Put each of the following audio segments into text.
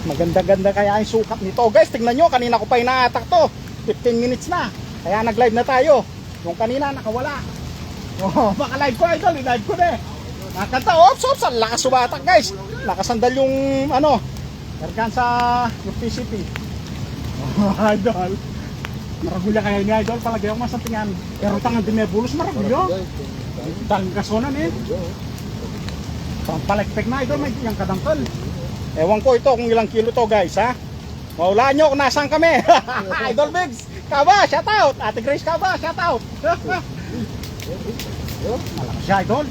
Maganda-ganda kaya yung sukat nito. Guys, tingnan nyo, kanina ko pa inaatak to. 15 minutes na. Kaya nag-live na tayo. Yung kanina nakawala. Oh, baka live ko idol, live ko na eh. Nakanta, ops, ang lakas sumatak guys. Nakasandal yung ano, ergan sa yung PCP. Oh, idol. Maragulya kaya ni idol, palagay ako masantingan. Pero tangan din may bulos, maragulya. Danggasonan eh. Pampalekpek na idol, may yung kadangkal. Ewan ko ito kung ilang kilo to guys ha. Maulaan nyo kung nasaan kami. Idol Bigs, Kaba, shout out. Ate Grace Kaba, shout out. Malakas siya idol.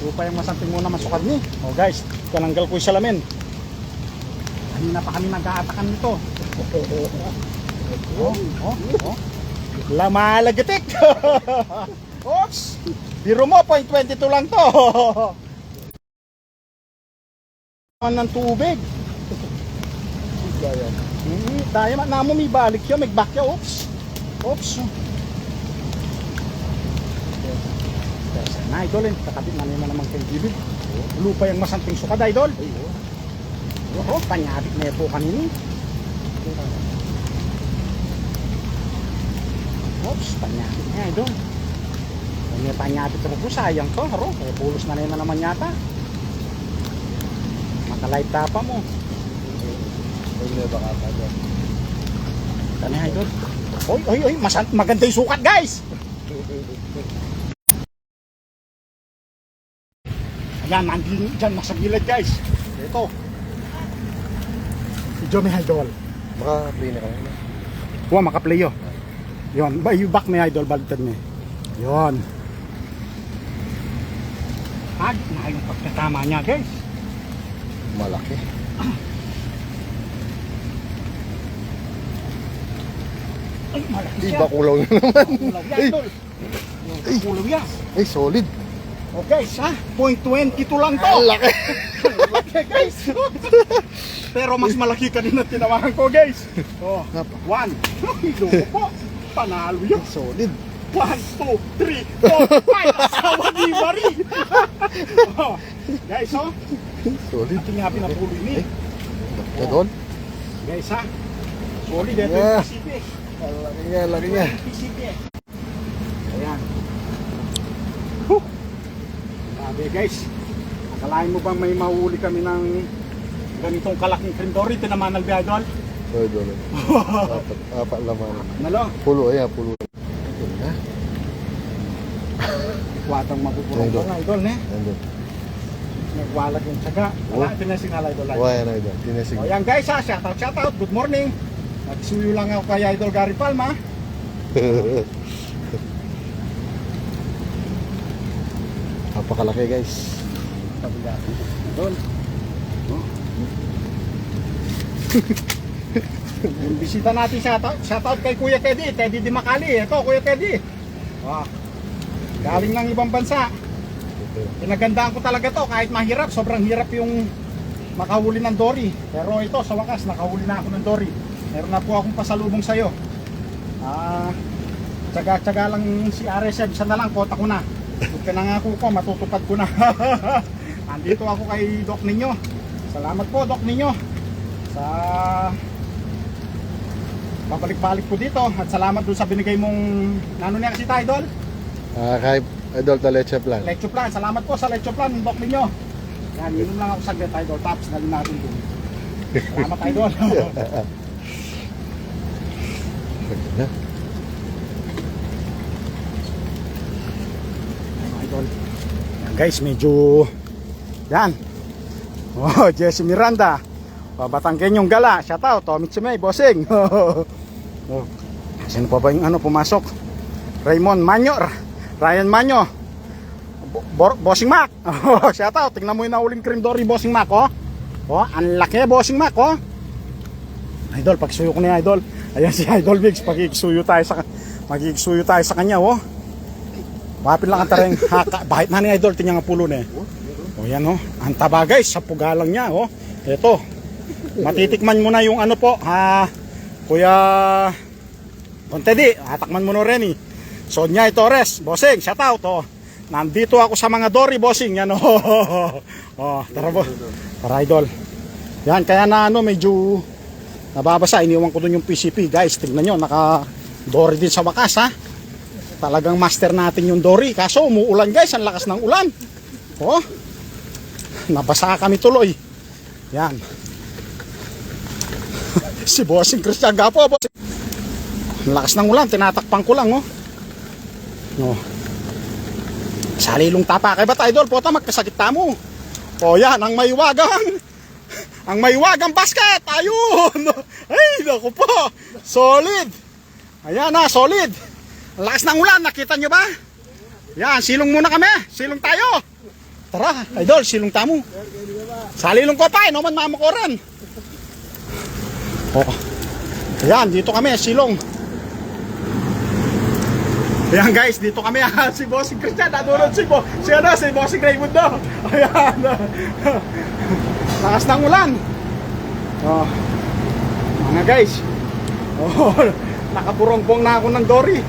Upay yung masanting muna masukat ni. Oh guys, kananggal ko yung salamin. Kanina pa kami nag-aatakan nito. Oh. Lamalagatik. Oops. Biro mo, 0.22 lang to. Ng tubig. Daya na mo may balik siya, may back siya. Oops. Na idol, kakabit na naman kay Gibig. Lupa yung masanting sukad idol. Oh, panyabit na po kanini. Oops, panyabit na idol. May panyabit na po, sayang to. Haro, pulos na naman yata. Makalight tapa mo. Tani idol. Oy, maganda yung sukat guys. Ayan, nandun dyan, nasa gilid guys. Ito. Ito may idol. Maka-play na kami. Huwag maka-play yun. Yun, yung back may idol, baliktad niya. Yun. Hag na yung pagkatama niya guys. Malaki. Ay, malaki siya. Iba kulaw na naman. Kulaw yan idol. Kulaw yan. Ay, solid. O guys ha, 0.22 lang to. Laki. Laki guys. Pero mas malaki ka din na tinawahan ko guys. Oh, 1. Ilo po. Panalo yun. Solid. 1, 2, 3, 4, 5. Asawa ni Marie. Oh, guys oh. Solid. Ating nga pinapuloy ni. Gadon. Guys ha. Solid ito Yeah. yung PCP. Laki niya. PCP. Ayan. Sabi guys, akalain mo bang may mahuli kami ng ganitong kalaking krindori, tinamanal ba idol? Idol. Apat laman. Nalo? Pulo, ayan, pulo. Kwatang mabubulong Idol. mga idol, ne? Nandun. Nagwalag yung tsaga. Wala, tinasingal idol. Ayan, idol. Tinesig. O yan guys ha, shout out, good morning. Nagsuyo lang ako kay Idol Gary Palma. Napakalaki guys. Idol. Yung bisita natin, shout out kay Kuya Teddy Di Macali. Ito, Kuya Teddy. Galing ng ibang bansa. Pinagandaan ko talaga to kahit mahirap, sobrang hirap yung makahuli ng dory. Pero ito sa wakas nakahuli na ako ng dory. Meron na po akong pasalubong sa iyo. Tsaga-tsaga lang si RSM, isa na lang kota ko na. Pinangako ko, matutupad ko na. Andito ako kay Doc Ninyo. Salamat po Doc Ninyo sa babalik-balik po dito at salamat dun sa binigay mong nano niya kasi tayo Idol? Kay Idol ta leche plan. Leche plan, salamat po sa leche plan Doc Ninyo. Yan, inom lang ako saglit Idol, tapos nalim natin dun. Salamat Idol. Idol. Yan guys, medyo yan. Oh, Jesse Miranda. Batangken yung gala. Shout out, Tommy Chimay, bossing. Oh. Sino pa ba yung ano pumasok? Raymond Manyo, Ryan Manyo. Bossing Mac. Oh, shout out. Tingnan mo yung nauling cream dory, Bossing Mac, oh. Oh, ang laki, Bossing Mac, oh. Idol, pagsuyo ko na Idol. Ayan si Idol Bigs, magigsuyo tayo sa kanya, oh. Mapin lang ang tareng haka. Bahit na ni Idol, tingnan nga pulo na eh. O yan, oh. Ang taba guys, sa pugalang niya, oh. Ito. Matitikman mo na yung ano po, Kuya Teddy, hatakman mo na rin eh. Sonia Torres, bossing, shout out, oh. Nandito ako sa mga dory, bossing, yan, oh. Oh, tara po. Tara Idol. Yan, kaya na ano, medyo nababasa. Iniwan ko dun yung PCP. Guys, tingnan nyo, naka-dory din sa wakas, ha. Talagang master natin yung dory. Kaso umuulan, guys, ang lakas ng ulan. Oh, nabasa kami tuloy. Yan. Si Bossing Christian Gapo, boss. Ang lakas ng ulan, tinatakpan ko lang, oh. No. Salilong tapa kay bat idol, pota magkasakit mo. Oh, yan ang maywagang. Ang maywagang basket. Ayun. Ay, naku po. Solid. Ayan na, solid. Ang lakas ng ulan, nakita nyo ba? Yan, silong muna kami. Silong tayo. Tara, idol, silong tamo. Salilong ko pa, no man mamakoran. Oh. Ayan, dito kami, silong. Ayan guys, dito kami si Bossing Christian, nadunod si Bossing Raymundo. Ayan. Lakas ng ulan. Oh. Mga guys. Oh, nakaburong-bong na ako ng dory.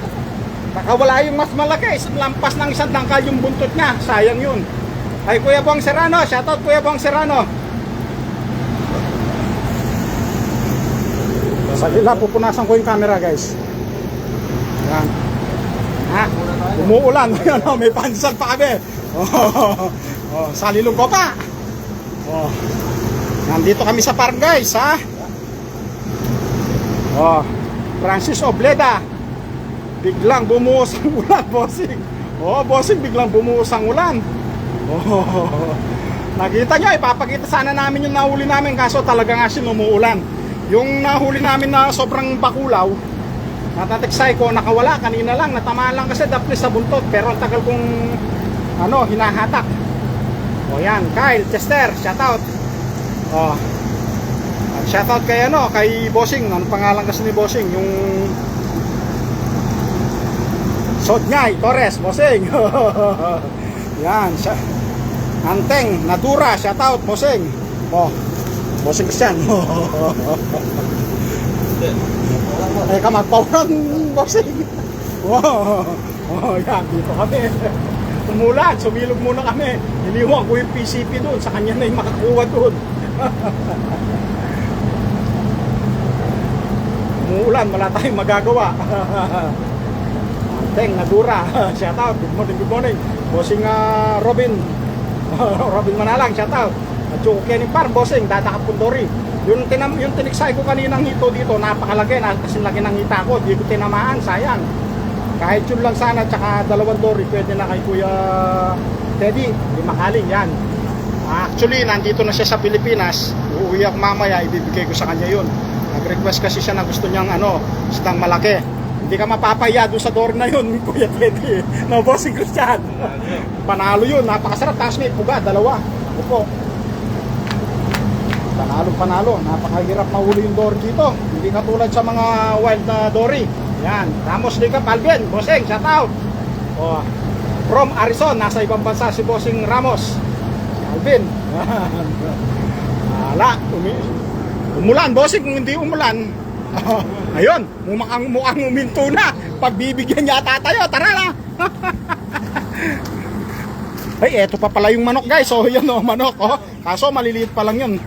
Nakawala yung mas malaki, lampas ng isang dangkal yung buntot niya. Sayang yun. Ay Kuya Bong Serrano, shoutout Kuya Bong Serrano. Saglit lang, pupunasan ko yung camera guys. Ayan. Ha? Umuulan. Ayan, oh, may pansan pa kami. Oh, oh, salilong ko pa. Oh. Nandito kami sa farm guys, ha? Oh, Francis Obleda. Biglang bumuhos ang ulan, bossing. Oh, bossing, biglang bumuhos ang ulan. Oh. Nakita nyo, ipapakita sana namin yung nahuli namin kaso talaga nga umuulan. Yung nahuli namin na sobrang bakulaw, natatiksay ko, nakawala kanina lang, natamaan lang kasi daplis sa buntot, pero ang tagal kong hinahatak. O yan, Kyle, Chester, shoutout. O, shoutout kay kay Bossing. Ano pangalan kasi ni Bossing? Yung Sodnyay Torres, Bossing. Yan, Anteng Nadura, shoutout Bossing. O, Bossing Christian. Eh, kamagpawan, Bossing. Wow. Oh, yan, dito kami. Umulan, sumilog muna kami. Iniwan ko yung PCP doon, sa kanya na yung makakuha doon. Umuulan, wala tayong magagawa. Teng, Nadura, shout out, good morning. Bossing Robin. Robin Manalang, shout out. At yung Kenny Farm, Bossing, dadakap Pundori. Yung tiniksay ko kaninang hito dito, napakalaki, kasi laki ng hita ko, di ko tinamaan, sayang. Kahit yun lang sana, tsaka 2 dory, pwede na kay Kuya Teddy, di makaling yan. Actually, nandito na siya sa Pilipinas, uuwi ako mamaya, ibibigay ko sa kanya yun. Nag-request kasi siya na gusto niyang isang malaki. Hindi ka mapapaya doon sa dory na yun, Kuya Teddy. No, Bossing Christian. Panalo yun, napakasarap, tapos may puga, 2. Opo. Panalo, napakahirap mahuli yung dory dito. Hindi katulad sa mga wild na dory. Yan, Ramos Liga Palvin, Bossing, shout out. Oh, from Arizona, nasa ibang bansa si Bossing Ramos Alvin. Ala, umulan, Bossing, kung hindi umulan. Ayun, mukhang uminto na. Pagbibigyan yata tayo, tara na. Ay, eto pa pala yung manok guys. So, yun manok. Oh. Kaso maliliit pa lang yun.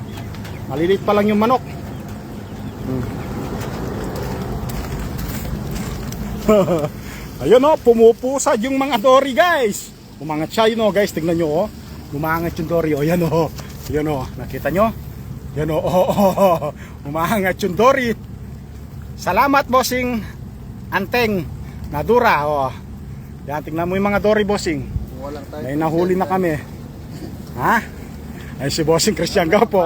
Maliliit pa lang yung manok. Ayun pumupusad yung mga dory guys. Umangat siya yun guys, tingnan nyo umangat yung dory yan yun nakita nyo? Yan umangat yung dory. Salamat Bossing Anteng Nadura yan, tingnan mo yung mga dory Bossing. May nahuli na kami. Ha? Ay si Bossing Christian Gapo.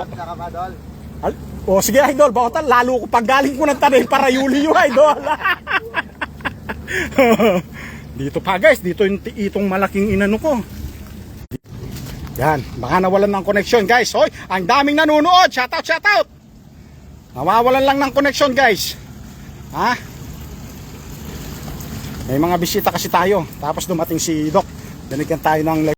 Sige idol, bakit lalo ko pag galing ko ng tanay para Yuli yung idol. Dito pa guys, dito itong malaking inano ko. Yan, baka nawalan ng connection guys. Hoy, ang daming nanonood. Shoutout. Nawawalan lang ng connection guys. Ha? May mga bisita kasi tayo. Tapos dumating si Doc. Binigyan tayo ng